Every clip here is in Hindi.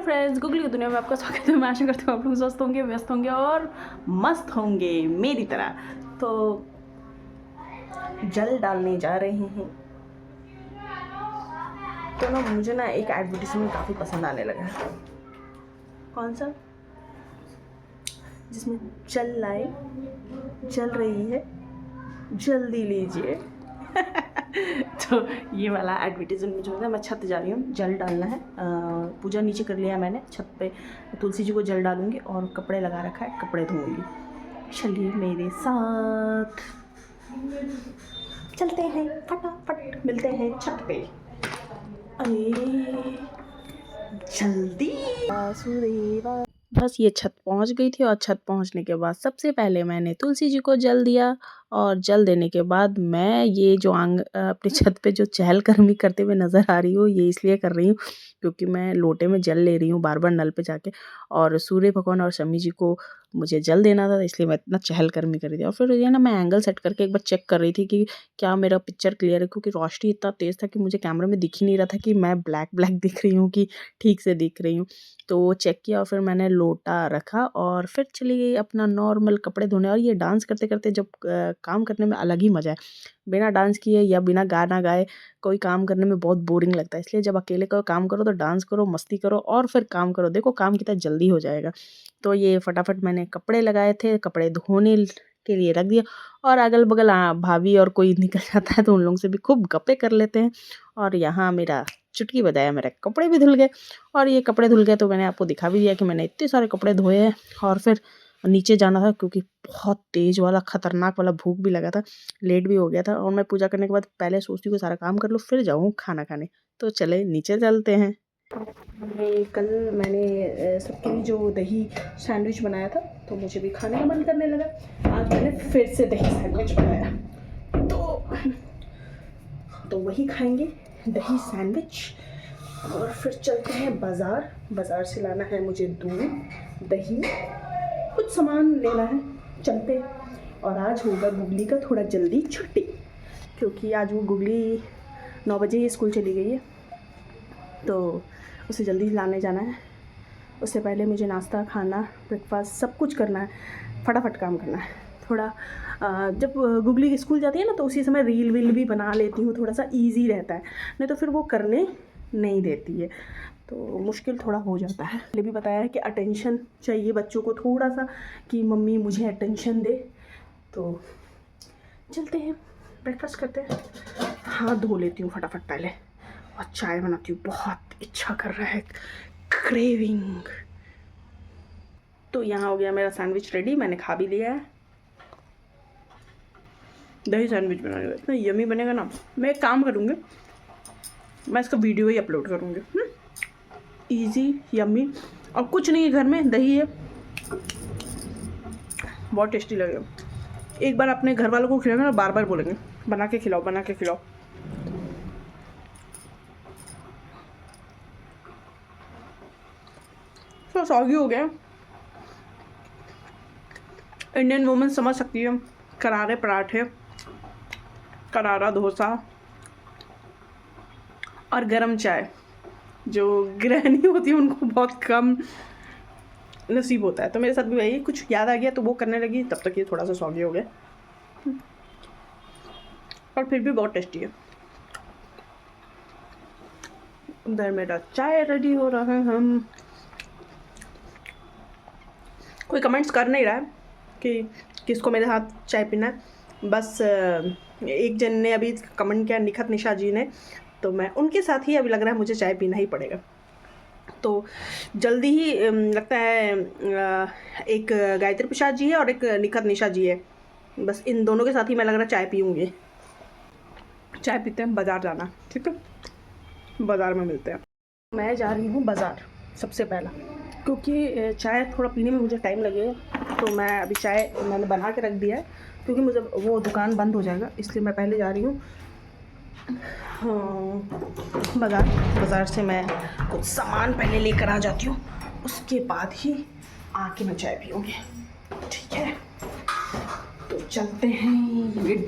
फ्रेंड्स, गूगल की दुनिया में आपका स्वागत है। मैं आशा करती हूँ आप लोग स्वस्थ होंगे, व्यस्त होंगे और मस्त होंगे मेरी तरह। तो जल डालने जा रहे हैं। तो ना मुझे ना एक एडवर्टीजमेंट काफ़ी पसंद आने लगा है। कौन सा? जिसमें जल लाए, जल रही है, जल्दी लीजिए। तो ये वाला एडवर्टीजमेंट जो है, मैं छत जा रही हूँ, जल डालना है। पूजा नीचे कर लिया मैंने, छत पे तुलसी जी को जल डालूंगी और कपड़े लगा रखा है, कपड़े धोऊंगी। चलिए मेरे साथ चलते हैं, फटाफट मिलते हैं छत पे। अरे जल्दी वासुदेवा। बस ये छत पहुंच गई थी और छत पहुंचने के बाद सबसे पहले मैंने तुलसी जी को जल दिया और जल देने के बाद मैं ये जो अपनी छत पे जो चहलकदमी करते हुए नज़र आ रही हूँ, ये इसलिए कर रही हूँ क्योंकि मैं लोटे में जल ले रही हूँ बार बार नल पे जाके, और सूर्य भगवान और शमी जी को मुझे जल देना था, इसलिए मैं इतना चहलकदमी कर रही थी। और फिर ये ना मैं एंगल सेट करके एक बार चेक कर रही थी कि क्या मेरा पिक्चर क्लियर है, क्योंकि रोशनी इतना तेज़ था कि मुझे कैमरे में दिख ही नहीं रहा था कि मैं ब्लैक ब्लैक दिख रही हूँ कि ठीक से दिख रही हूँ। तो वो चेक किया और फिर मैंने लोटा रखा और फिर चली गई अपना नॉर्मल कपड़े धोने। और ये डांस करते करते जब काम करने में अलग ही मज़ा है। बिना डांस किए या बिना गाना गाए कोई काम करने में बहुत बोरिंग लगता है, इसलिए जब अकेले कोई काम करो तो डांस करो, मस्ती करो और फिर काम करो, देखो काम कितना जल्दी हो जाएगा। तो ये फटाफट मैंने कपड़े लगाए थे, कपड़े धोने के लिए रख दिया। और अगल बगल भाभी और कोई निकल जाता है तो उन लोगों से भी खूब गप्पे कर लेते हैं। और यहाँ मेरा चुटकी बजाया, मेरे कपड़े भी धुल गए। और ये कपड़े धुल गए तो मैंने आपको दिखा भी दिया कि मैंने इतने सारे कपड़े धोए हैं। और फिर नीचे जाना था क्योंकि बहुत तेज़ वाला खतरनाक वाला भूख भी लगा था, लेट भी हो गया था। और मैं पूजा करने के बाद पहले सोचती हूँ सारा काम कर लूँ फिर जाऊँ खाना खाने। तो चले नीचे चलते हैं। कल मैंने सबके लिए जो दही सैंडविच बनाया था तो मुझे भी खाने का मन करने लगा। आज मैंने फिर से दही सैंडविच बनाया, तो वही खाएंगे, दही सैंडविच। और फिर चलते हैं बाज़ार से लाना है मुझे दूध, दही, कुछ सामान लेना है, चलते। और आज होगा गुगली का थोड़ा जल्दी छुट्टी, क्योंकि आज वो गुगली 9 बजे ही स्कूल चली गई है, तो उसे जल्दी लाने जाना है। उससे पहले मुझे नाश्ता, खाना, ब्रेकफास्ट सब कुछ करना है, फटाफट काम करना है। थोड़ा जब गुगली स्कूल जाती है ना तो उसी समय रील वील भी बना लेती हूँ, थोड़ा सा इजी रहता है, नहीं तो फिर वो करने नहीं देती है तो मुश्किल थोड़ा हो जाता है। पहले भी बताया है कि अटेंशन चाहिए बच्चों को थोड़ा सा, कि मम्मी मुझे अटेंशन दे। तो चलते हैं, ब्रेकफास्ट करते हैं। हाथ धो लेती हूँ फटाफट पहले और चाय बनाती हूँ, बहुत इच्छा कर रहा है, क्रेविंग। तो यहाँ हो गया मेरा सैंडविच रेडी, मैंने खा भी लिया है। दही सैंडविच बनाने का इतना यमी बनेगा ना, मैं एक काम करूँगी, मैं इसका वीडियो ही अपलोड करूँगी। इजी, यमी, और कुछ नहीं है घर में, दही है, बहुत टेस्टी लगेगा। एक बार अपने घर वालों को खिलाओगे ना, बार बार बोलेंगे बना के खिलाओ, बना के खिलाओ। तो सॉगी हो गया। इंडियन वुमेन समझ सकती है, करारे पराठे, करारा डोसा और गरम चाय, जो गृहिणी होती है उनको बहुत कम नसीब होता है। तो मेरे साथ भी वही कुछ याद आ गया तो वो करने लगी, तब तक ये थोड़ा सा सॉगी हो गया, और फिर भी बहुत टेस्टी है। उधर मेरा चाय रेडी हो रहा है। हम कोई कमेंट्स कर नहीं रहा है कि किसको मेरे साथ चाय पीना है, बस एक जन ने अभी कमेंट किया, निखत निशा जी ने, तो मैं उनके साथ ही अभी लग रहा है मुझे चाय पीना ही पड़ेगा। तो जल्दी ही लगता है एक गायत्री प्रसाद जी है और एक निखत निशा जी है, बस इन दोनों के साथ ही मैं लग रहा है चाय पीऊँगी। चाय पीते हैं, बाज़ार जाना, ठीक है, बाज़ार में मिलते हैं। मैं जा रही हूँ बाज़ार सबसे पहला, क्योंकि चाय थोड़ा पीने में मुझे टाइम लगेगा, तो मैं अभी चाय मैंने बना के रख दिया है, क्योंकि मुझे वो दुकान बंद हो जाएगा, इसलिए मैं पहले जा रही हूँ बाज़ार से मैं कुछ सामान पहले लेकर आ जाती हूँ, उसके बाद ही आके मैं चाय पीऊँगी, ठीक है। तो चलते हैं।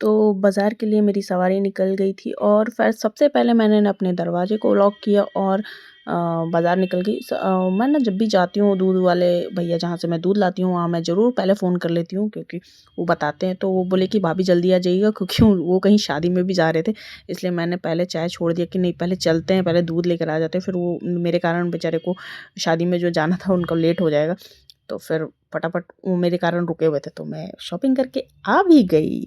तो बाज़ार के लिए मेरी सवारी निकल गई थी और फिर सबसे पहले मैंने ना अपने दरवाजे को लॉक किया और बाज़ार निकल गई। मैं ना जब भी जाती हूँ दूध वाले भैया जहाँ से मैं दूध लाती हूँ वहाँ मैं ज़रूर पहले फ़ोन कर लेती हूँ, क्योंकि वो बताते हैं। तो वो बोले कि भाभी जल्दी आ जाइएगा, क्योंकि वो कहीं शादी में भी जा रहे थे, इसलिए मैंने पहले चाय छोड़ दिया कि नहीं पहले चलते हैं, पहले दूध लेकर आ जाते हैं, फिर वो मेरे कारण बेचारे को शादी में जो जाना था उनको लेट हो जाएगा। तो फिर फटाफट वो मेरे कारण रुके हुए थे, तो मैं शॉपिंग करके आ भी गई।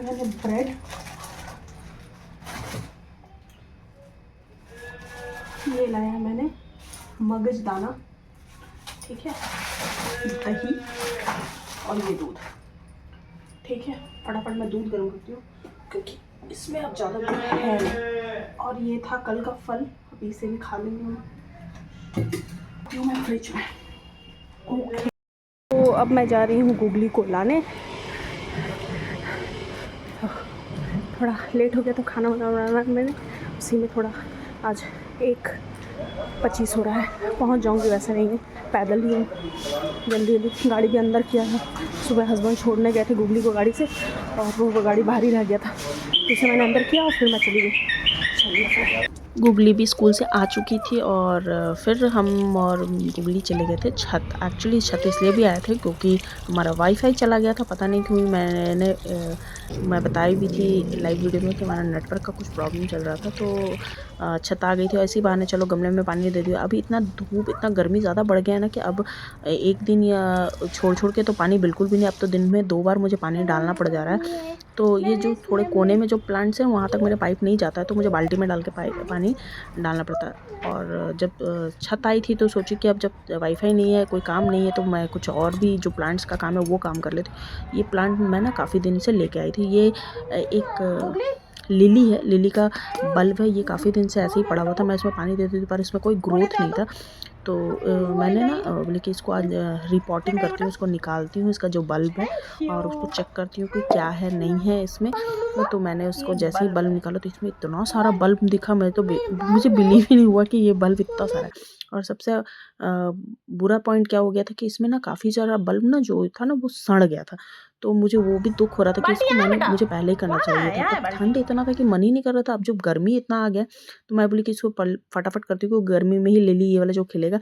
मैंने ब्रेड, ये लाया मैंने मगज दाना, ठीक है, दही और ये दूध, ठीक है। फटाफट मैं दूध गर्म करती हूँ क्योंकि इसमें अब ज़्यादा दूध है नहीं। और ये था कल का फल, अभी इसे भी खा लेंगे मैं फ्रिज में। ओके, तो अब मैं जा रही हूँ गुगली को लाने। थोड़ा लेट हो गया था खाना बनाना मैंने, उसी में थोड़ा आज 1:25 हो रहा है। पहुंच जाऊंगी, वैसे नहीं है, पैदल ही हूँ। जल्दी जल्दी गाड़ी भी अंदर किया है। सुबह हस्बैंड छोड़ने गए थे गुगली को गाड़ी से और वो गाड़ी बाहर ही रह गया था, तो इसे मैंने अंदर किया और फिर मैं चली गई। चलिए, गुगली भी स्कूल से आ चुकी थी और फिर हम और गुगली चले गए थे छत। एक्चुअली छत इसलिए भी आए थे क्योंकि हमारा वाईफाई चला गया था, पता नहीं क्यों। मैं बताई भी थी लाइव वीडियो में कि हमारा नेटवर्क का कुछ प्रॉब्लम चल रहा था, तो छत आ गई थी। ऐसी बहाने चलो गमले में पानी दे दिया। अभी इतना धूप, इतना गर्मी ज़्यादा बढ़ गया है ना कि अब एक दिन या छोड़ के तो पानी बिल्कुल भी नहीं, अब तो दिन में 2 बार मुझे पानी डालना पड़ जा रहा है। तो ये जो थोड़े कोने में जो प्लांट्स हैं वहाँ तक मेरे पाइप नहीं जाता है, तो मुझे बाल्टी में डाल के पानी डालना पड़ता है। और जब छत आई थी तो सोची कि अब जब वाईफाई नहीं है, कोई काम नहीं है, तो मैं कुछ और भी जो प्लांट्स का काम है वो काम कर लेती। ये प्लांट मैं ना काफ़ी दिन से लेके आई थी। ये एक लिली है, लिली का बल्ब है। ये काफ़ी दिन से ऐसे ही पड़ा हुआ था, मैं इसमें पानी देती थी पर इसमें कोई ग्रोथ नहीं था। तो मैंने ना बोले कि इसको आज रिपोर्टिंग करती हूँ, इसको निकालती हूँ, इसका जो बल्ब है, और उसको चेक करती हूँ कि क्या है नहीं है इसमें। तो मैंने उसको जैसे ही बल्ब निकाला तो इसमें इतना सारा बल्ब दिखा, मुझे बिलीव ही नहीं हुआ कि ये बल्ब इतना सारा है। और सबसे बुरा पॉइंट क्या हो गया था कि इसमें ना काफ़ी सारा बल्ब ना जो था ना वो सड़ गया था। तो मुझे वो भी दुख हो रहा था कि इसको मुझे पहले ही करना चाहिए था। पर ठंड इतना था कि मन ही नहीं कर रहा था। अब जब गर्मी इतना आ गया तो मैं बोली कि इसको फटाफट करती हूँ, गर्मी में ही ले ली ये वाला जो खिलेगा।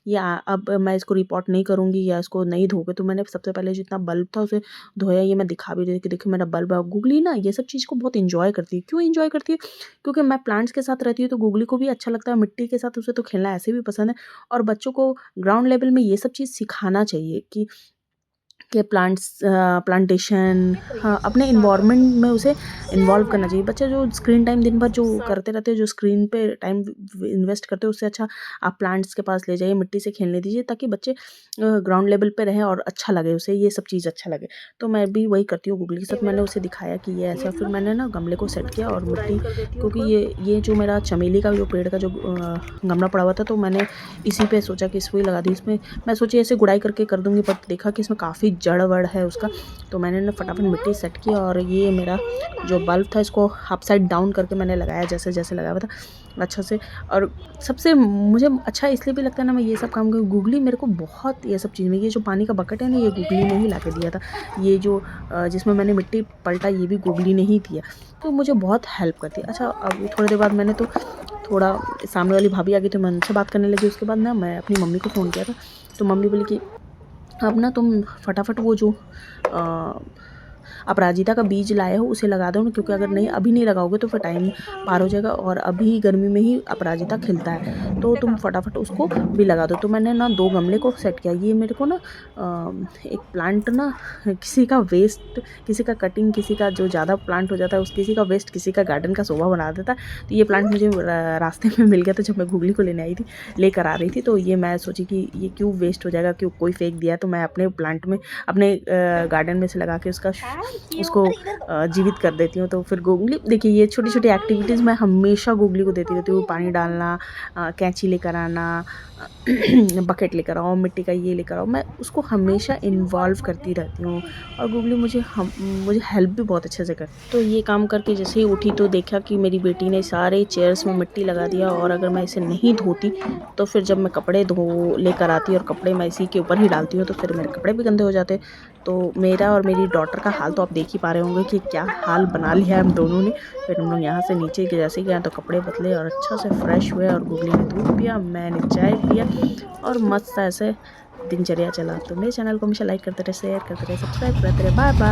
या अब मैं इसको रिपोर्ट नहीं करूँगी या इसको नहीं धोके। तो मैंने सबसे पहले जितना बल्ब था उसे धोया। ये मैं दिखा भी रही थी कि देखिए मेरा बल्ब है। गुगली ना ये सब चीज़ को बहुत इंजॉय करती है। क्यों इंजॉय करती है? क्योंकि मैं प्लांट्स के साथ रहती हूँ तो गुगली को भी अच्छा लगता है, मिट्टी के साथ उसे तो खेलना ऐसे भी पसंद है। और बच्चों को ग्राउंड लेवल में ये सब चीज़ सिखाना चाहिए कि प्लांटेशन, हाँ, अपने इन्वायरमेंट में उसे इन्वॉल्व करना चाहिए। बच्चे जो स्क्रीन टाइम दिन भर जो करते रहते हैं, जो स्क्रीन पे टाइम इन्वेस्ट करते हैं, उससे अच्छा आप प्लांट्स के पास ले जाइए, मिट्टी से खेलने दीजिए, ताकि बच्चे ग्राउंड लेवल पे रहें और अच्छा लगे उसे, ये सब चीज़ अच्छा लगे। तो मैं भी वही करती हूँ गुगली के साथ। मैंने उसे दिखाया कि ये ऐसा, फिर मैंने ना गमले को सेट किया और मिट्टी, क्योंकि ये जो मेरा चमेली का जो पेड़ का जो गमला पड़ा हुआ था, तो मैंने इसी पे सोचा कि इसको ही लगा दी। इसमें मैं सोची ऐसे गुड़ाई करके कर दूँगी, बट देखा कि इसमें काफ़ी जड़ वड़ है उसका। तो मैंने ना फटाफट मिट्टी सेट की और ये मेरा जो बल्ब था इसको अपसाइड डाउन करके मैंने लगाया, जैसे जैसे लगाया हुआ था अच्छा से। और सबसे मुझे अच्छा इसलिए भी लगता है ना, मैं ये सब काम कर, गुगली मेरे को बहुत ये सब चीज़ में, ये जो पानी का बकेट है ना, ये गुगली ने ही ला के दिया था। ये जो जिसमें मैंने मिट्टी पलटा, ये भी गुगली ने ही दिया। तो मुझे बहुत हेल्प करती है। अच्छा, अब थोड़ी देर बाद मैंने तो थोड़ा, सामने वाली भाभी आ गई तो मैं उनसे बात करने लगी। उसके बाद ना मैं अपनी मम्मी को फ़ोन किया था, तो मम्मी बोली कि अब ना तुम फटाफट वो जो अपराजिता का बीज लाए हो उसे लगा दो ना, क्योंकि अगर नहीं अभी नहीं लगाओगे तो फिर टाइम पार हो जाएगा, और अभी गर्मी में ही अपराजिता खिलता है, तो तुम फटाफट उसको भी लगा दो। तो मैंने ना 2 गमले को सेट किया। ये मेरे को ना एक प्लांट ना, किसी का वेस्ट, किसी का कटिंग, किसी का जो ज़्यादा प्लांट हो जाता है, किसी का वेस्ट किसी का गार्डन का शोभा बना देता है। तो ये प्लांट मुझे रास्ते में मिल गया था जब मैं गुगली को लेने आई थी, लेकर आ रही थी। तो ये मैं सोची कि ये क्यों वेस्ट हो जाएगा, क्यों कोई फेंक दिया, तो मैं अपने प्लांट में, अपने गार्डन में से लगा के उसका उसको जीवित कर देती हूँ। तो फिर गोगली देखिए ये छोटी-छोटी एक्टिविटीज़ मैं हमेशा गोगली को देती रहती हूँ। पानी डालना, कैंची लेकर आना, बकेट लेकर आओ, मिट्टी का ये लेकर आओ, मैं उसको हमेशा इन्वॉल्व करती रहती हूँ और गोगली मुझे हेल्प भी बहुत अच्छे से करती है। तो ये काम करके जैसे ही उठी तो देखा कि मेरी बेटी ने सारे चेयर्स में मिट्टी लगा दिया और अगर मैं इसे नहीं धोती तो फिर जब मैं कपड़े धो लेकर आती और कपड़े मैं इसी के ऊपर ही डालती हूँ तो फिर मेरे कपड़े भी गंदे हो जाते। तो मेरा और मेरी डॉटर का हाल तो आप देख ही पा रहे होंगे कि क्या हाल बना लिया है हम दोनों ने। फिर हम लोग यहाँ से नीचे के जैसे गए तो कपड़े बदले और अच्छा से फ्रेश हुए और गुगली ने दूध पिया, मैंने चाय पिया और मस्त सा ऐसे दिनचर्या चला। तो मेरे चैनल को हमेशा लाइक करते रहे, शेयर करते रहे, सब्सक्राइब करते रहे। Bye bye.